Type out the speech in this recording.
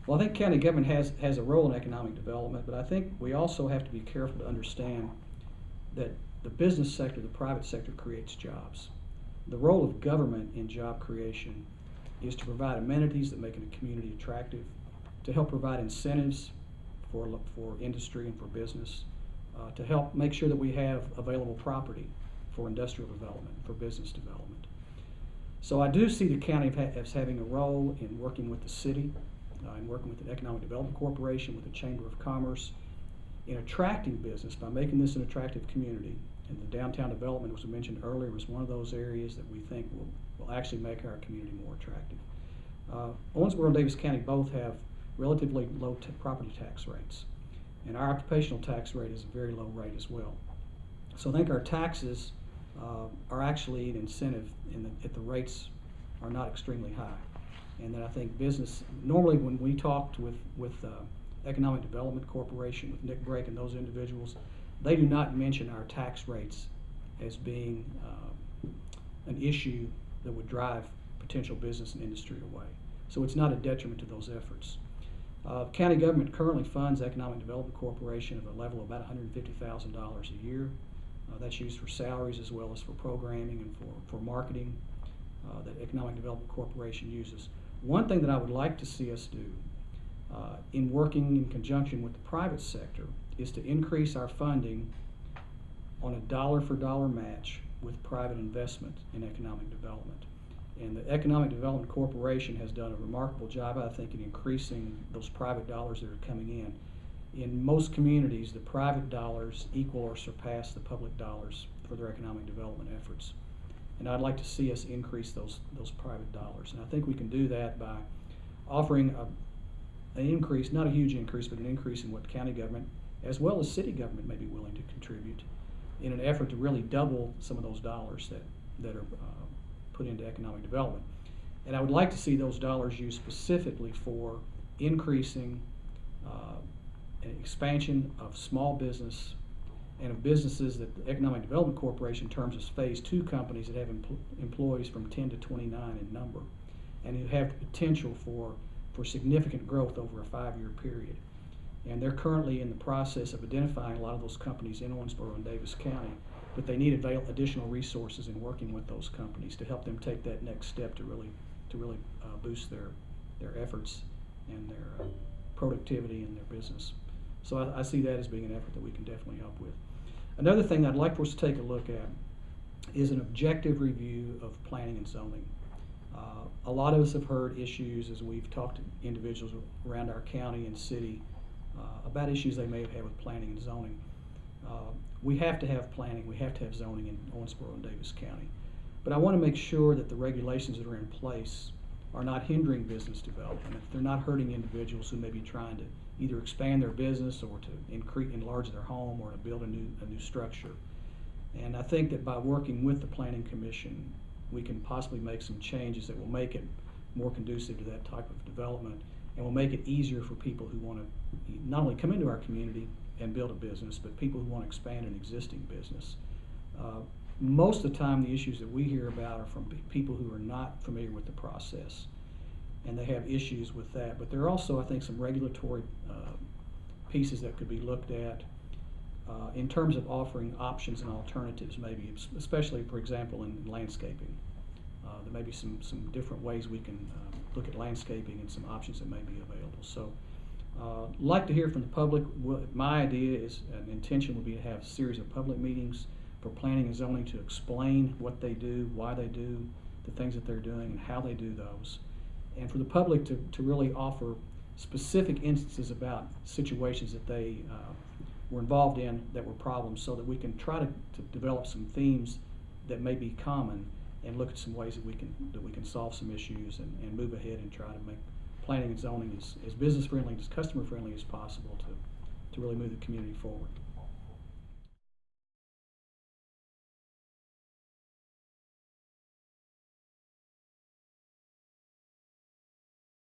Well, I think county government has a role in economic development, but I think we also have to be careful to understand that the business sector, the private sector, creates jobs. The role of government in job creation is to provide amenities that make a community attractive, to help provide incentives for industry and for business, to help make sure that we have available property for industrial development, for business development. So I do see the county as having a role in working with the city, in working with the Economic Development Corporation, with the Chamber of Commerce, in attracting business by making this an attractive community. And the downtown development, as we mentioned earlier, was one of those areas that we think will actually make our community more attractive. Owensboro and Davis County both have relatively low property tax rates, and our occupational tax rate is a very low rate as well. So I think our taxes are actually an incentive in that the rates are not extremely high, and that I think business, normally when we talked with Economic Development Corporation, with Nick Brake and those individuals, they do not mention our tax rates as being an issue that would drive potential business and industry away. So it's not a detriment to those efforts. County government currently funds Economic Development Corporation at a level of about $150,000 a year. That's used for salaries as well as for programming and for marketing that Economic Development Corporation uses. One thing that I would like to see us do in working in conjunction with the private sector is to increase our funding on a dollar-for-dollar match with private investment in economic development. And the Economic Development Corporation has done a remarkable job, I think, in increasing those private dollars that are coming in. In most communities, the private dollars equal or surpass the public dollars for their economic development efforts. And I'd like to see us increase those private dollars. And I think we can do that by offering an increase, not a huge increase, but an increase in what county government as well as city government may be willing to contribute in an effort to really double some of those dollars that are put into economic development. And I would like to see those dollars used specifically for increasing an expansion of small business and of businesses that the Economic Development Corporation terms as phase 2 companies that have employees from 10 to 29 in number and who have the potential for significant growth over a 5-year period. And they're currently in the process of identifying a lot of those companies in Owensboro and Davis County, but they need additional resources in working with those companies to help them take that next step to really boost their efforts and their productivity in their business. So I see that as being an effort that we can definitely help with. Another thing I'd like for us to take a look at is an objective review of planning and zoning. A lot of us have heard issues as we've talked to individuals around our county and city about issues they may have had with planning and zoning. We have to have planning, we have to have zoning in Owensboro and Davis County. But I want to make sure that the regulations that are in place are not hindering business development, if they're not hurting individuals who may be trying to either expand their business or to enlarge their home or to build a new structure. And I think that by working with the Planning Commission, we can possibly make some changes that will make it more conducive to that type of development and will make it easier for people who want to not only come into our community and build a business, but people who want to expand an existing business. Most of the time, the issues that we hear about are from people who are not familiar with the process, and they have issues with that. But there are also, I think, some regulatory pieces that could be looked at in terms of offering options and alternatives, maybe, especially, for example, in landscaping. There may be some different ways we can look at landscaping and some options that may be available. So like to hear from the public. My idea is, an intention would be to have a series of public meetings for planning and zoning to explain what they do, why they do the things that they're doing, and how they do those. And for the public to really offer specific instances about situations that they were involved in that were problems, so that we can try to develop some themes that may be common and look at some ways that we can solve some issues and move ahead and try to make planning and zoning as business friendly, as customer friendly as possible to really move the community forward.